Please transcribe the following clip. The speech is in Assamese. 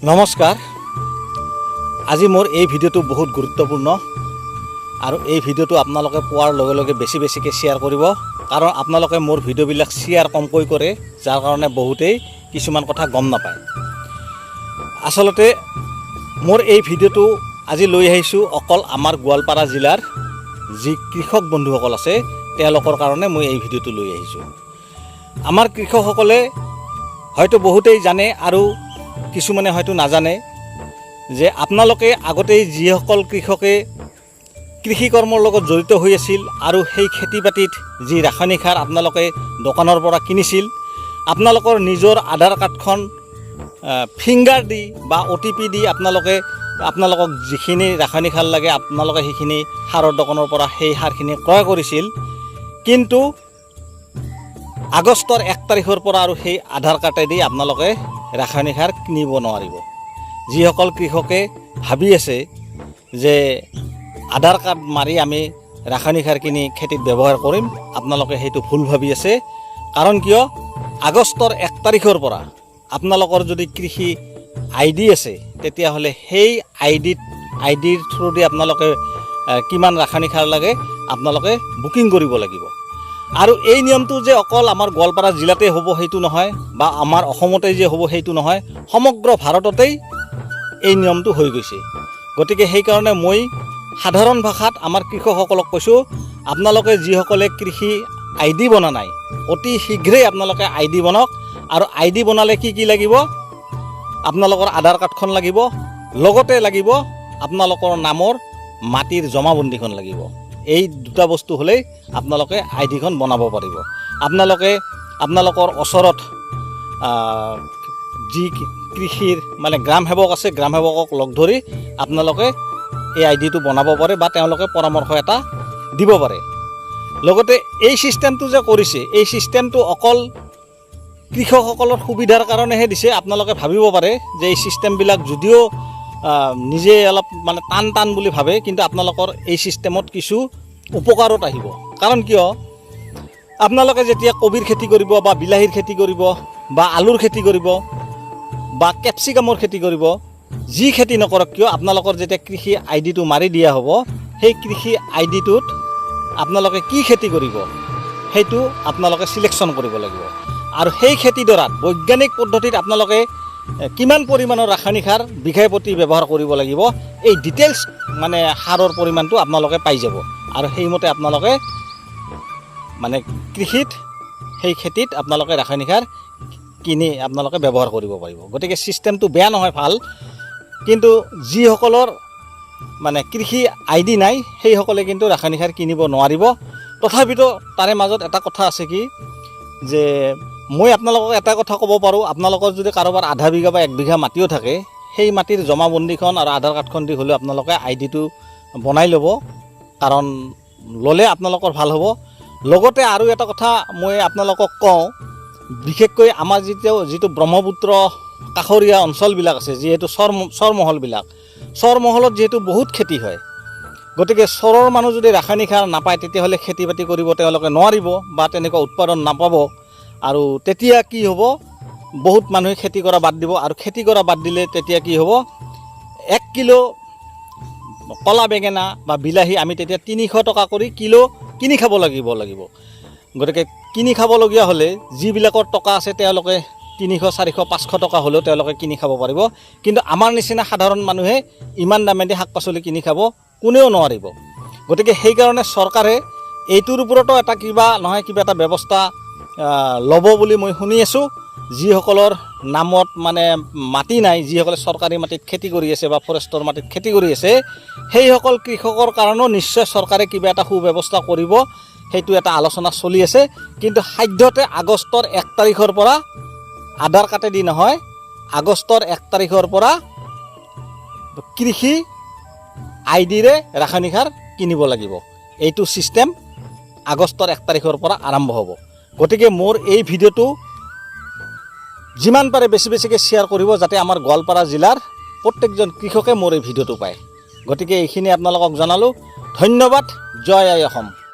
নমস্কাৰ। আজি মোৰ এই ভিডিঅ'টো বহুত গুৰুত্বপূৰ্ণ আৰু এই ভিডিঅ'টো আপোনালোকে পোৱাৰ লগে লগে বেছিকৈ শ্বেয়াৰ কৰিব, কাৰণ আপোনালোকে মোৰ ভিডিঅ'বিলাক শ্বেয়াৰ কমকৈ কৰে, যাৰ কাৰণে বহুতেই কিছুমান কথা গম নাপায়। আচলতে মোৰ এই ভিডিঅ'টো আজি লৈ আহিছোঁ অকল আমাৰ গোৱালপাৰা জিলাৰ যি কৃষক বন্ধুসকল আছে তেওঁলোকৰ কাৰণে মই এই ভিডিঅ'টো লৈ আহিছোঁ। আমাৰ কৃষকসকলে হয়তো বহুতেই জানে আৰু কিছুমানে হয়তো নাজানে যে আপোনালোকে আগতেই যিসকল কৃষকে কৃষি কৰ্মৰ লগত জড়িত হৈ আছিল আৰু সেই খেতি বাতিত যি ৰাসায়নিক সাৰ আপোনালোকে দোকানৰ পৰা কিনিছিল, আপোনালোকৰ নিজৰ আধাৰ কাৰ্ডখন ফিংগাৰ দি বা OTP দি আপোনালোকক যিখিনি ৰাসায়নিক সাৰ লাগে আপোনালোকে সেইখিনি সাৰৰ দোকানৰ পৰা সেই সাৰখিনি ক্ৰয় কৰিছিল। কিন্তু আগষ্টৰ 1 তাৰিখৰ পৰা আৰু সেই আধাৰ কাৰ্ডেদি আপোনালোকে ৰাসায়নিক সাৰ কিনিব নোৱাৰিব। যিসকল কৃষকে ভাবি আছে যে আধাৰ কাৰ্ড মাৰি আমি ৰাসায়নিক সাৰ কিনি খেতিত ব্যৱহাৰ কৰিম, আপোনালোকে সেইটো ভুল ভাবি আছে। কাৰণ কিয়, আগষ্টৰ 1 তাৰিখৰ পৰা আপোনালোকৰ যদি কৃষি ID আছে তেতিয়াহ'লে সেই আইডিৰ থ্ৰুদি আপোনালোকে কিমান ৰাসায়নিক সাৰ লাগে আপোনালোকে বুকিং কৰিব লাগিব। আৰু এই নিয়মটো যে অকল আমাৰ গোৱালপাৰা জিলাতে হ'ব সেইটো নহয়, বা আমাৰ অসমতে যে হ'ব সেইটো নহয়, সমগ্ৰ ভাৰততেই এই নিয়মটো হৈ গৈছে। গতিকে সেইকাৰণে মই সাধাৰণ ভাষাত আমাৰ কৃষকসকলক কৈছোঁ, আপোনালোকে যিসকলে কৃষি ID বনা নাই অতি শীঘ্ৰেই আপোনালোকে ID বনাওক। আৰু ID বনালে কি লাগিব, আপোনালোকৰ আধাৰ কাৰ্ডখন লাগিব, লগতে লাগিব আপোনালোকৰ নামৰ মাটিৰ জমাবন্দীখন লাগিব। এই দুটা বস্তু হ'লেই আপোনালোকে IDখন বনাব পাৰিব। আপোনালোকৰ ওচৰত যি কৃষিৰ মানে গ্ৰাম সেৱক আছে, গ্ৰাম সেৱকক লগ ধৰি আপোনালোকে এই IDটো বনাব পাৰে বা তেওঁলোকে পৰামৰ্শ এটা দিব পাৰে। লগতে এই ছিষ্টেমটো যে কৰিছে, এই ছিষ্টেমটো অকল কৃষকসকলৰ সুবিধাৰ কাৰণেহে দিছে। আপোনালোকে ভাবিব পাৰে যে এই ছিষ্টেমবিলাক যদিও নিজে অলপ মানে টান বুলি ভাবে, কিন্তু আপোনালোকৰ এই ছিষ্টেমত কিছু উপকাৰত আহিব। কাৰণ কিয়, আপোনালোকে যেতিয়া কবিৰ খেতি কৰিব বা বিলাহীৰ খেতি কৰিব বা আলুৰ খেতি কৰিব বা কেপচিকামৰ খেতি কৰিব, যি খেতি নকৰক কিয়, আপোনালোকৰ যেতিয়া কৃষি IDটো মাৰি দিয়া হ'ব, সেই কৃষি IDটোত আপোনালোকে কি খেতি কৰিব সেইটো আপোনালোকে চিলেকশ্যন কৰিব লাগিব। আৰু সেই খেতিডৰাত বৈজ্ঞানিক পদ্ধতিত আপোনালোকে কিমান পৰিমাণৰ ৰাসায়নিক সাৰ বিঘাই প্ৰতি ব্যৱহাৰ কৰিব লাগিব, এই ডিটেইলছ মানে সাৰৰ পৰিমাণটো আপোনালোকে পাই যাব। আৰু সেইমতে আপোনালোকে মানে কৃষিত সেই খেতিত আপোনালোকে ৰাসায়নিক সাৰ কিনি আপোনালোকে ব্যৱহাৰ কৰিব পাৰিব। গতিকে ছিষ্টেমটো বেয়া নহয়, ভাল। কিন্তু যিসকলৰ মানে কৃষি ID নাই সেইসকলে কিন্তু ৰাসায়নিক সাৰ কিনিব নোৱাৰিব। তথাপিতো তাৰে মাজত এটা কথা আছে কি, যে মই আপোনালোকক এটা কথা ক'ব পাৰোঁ, আপোনালোকৰ যদি কাৰোবাৰ আধা বিঘা বা 1 বিঘা মাটিও থাকে, সেই মাটিৰ জমাবন্দীখন আৰু আধাৰ কাৰ্ডখন দি হ'লেও আপোনালোকে IDটো বনাই ল'ব, কাৰণ ল'লে আপোনালোকৰ ভাল হ'ব। লগতে আৰু এটা কথা মই আপোনালোকক কওঁ, বিশেষকৈ আমাৰ যিটো ব্ৰহ্মপুত্ৰ কাষৰীয়া অঞ্চলবিলাক আছে, যিহেতু চৰমহলত যিহেতু বহুত খেতি হয়, গতিকে চৰৰ মানুহ যদি ৰাসায়নিক সাৰ নাপায় তেতিয়াহ'লে খেতি বাতি কৰিব তেওঁলোকে নোৱাৰিব বা তেনেকুৱা উৎপাদন নাপাব। আৰু তেতিয়া কি হ'ব, বহুত মানুহে খেতি কৰা বাদ দিব। আৰু খেতি কৰা বাদ দিলে তেতিয়া কি হ'ব, 1 কিলো কলা বেঙেনা বা বিলাহী আমি তেতিয়া 300 টকা কৰি কিলো কিনি খাব লাগিব। গতিকে কিনি খাবলগীয়া হ'লে যিবিলাকৰ টকা আছে তেওঁলোকে 300, 400, 500 টকা হ'লেও তেওঁলোকে কিনি খাব পাৰিব। কিন্তু আমাৰ নিচিনা সাধাৰণ মানুহে ইমান দামেদি শাক পাচলি কিনি খাব কোনেও নোৱাৰিব। গতিকে সেইকাৰণে চৰকাৰে এইটোৰ ওপৰতো কিবা নহয় কিবা এটা ব্যৱস্থা ল'ব বুলি মই শুনি আছোঁ। যিসকলৰ নামত মানে মাটি নাই, যিসকলে চৰকাৰী মাটিত খেতি কৰি আছে বা ফৰেষ্টৰ মাটিত খেতি কৰি আছে, সেইসকল কৃষকৰ কাৰণেও নিশ্চয় চৰকাৰে কিবা এটা সুব্যৱস্থা কৰিব, সেইটো এটা আলোচনা চলি আছে। কিন্তু সাধ্যতে আগষ্টৰ 1 তাৰিখৰ পৰা আধাৰ কাৰ্ডেদি নহয়, আগষ্টৰ 1 তাৰিখৰ পৰা কৃষি IDৰে ৰাসায়নিক সাৰ কিনিব লাগিব। এইটো ছিষ্টেম আগষ্টৰ 1 তাৰিখৰ পৰা আৰম্ভ হ'ব। গতিকে মোৰ এই ভিডিঅ'টো যিমান পাৰে বেছিকৈ শ্বেয়াৰ কৰিব, যাতে আমাৰ গোৱালপাৰা জিলাৰ প্ৰত্যেকজন কৃষকে মোৰ এই ভিডিঅ'টো পায়। গতিকে এইখিনি আপোনালোকক জনালোঁ। ধন্যবাদ। জয় আই অসম।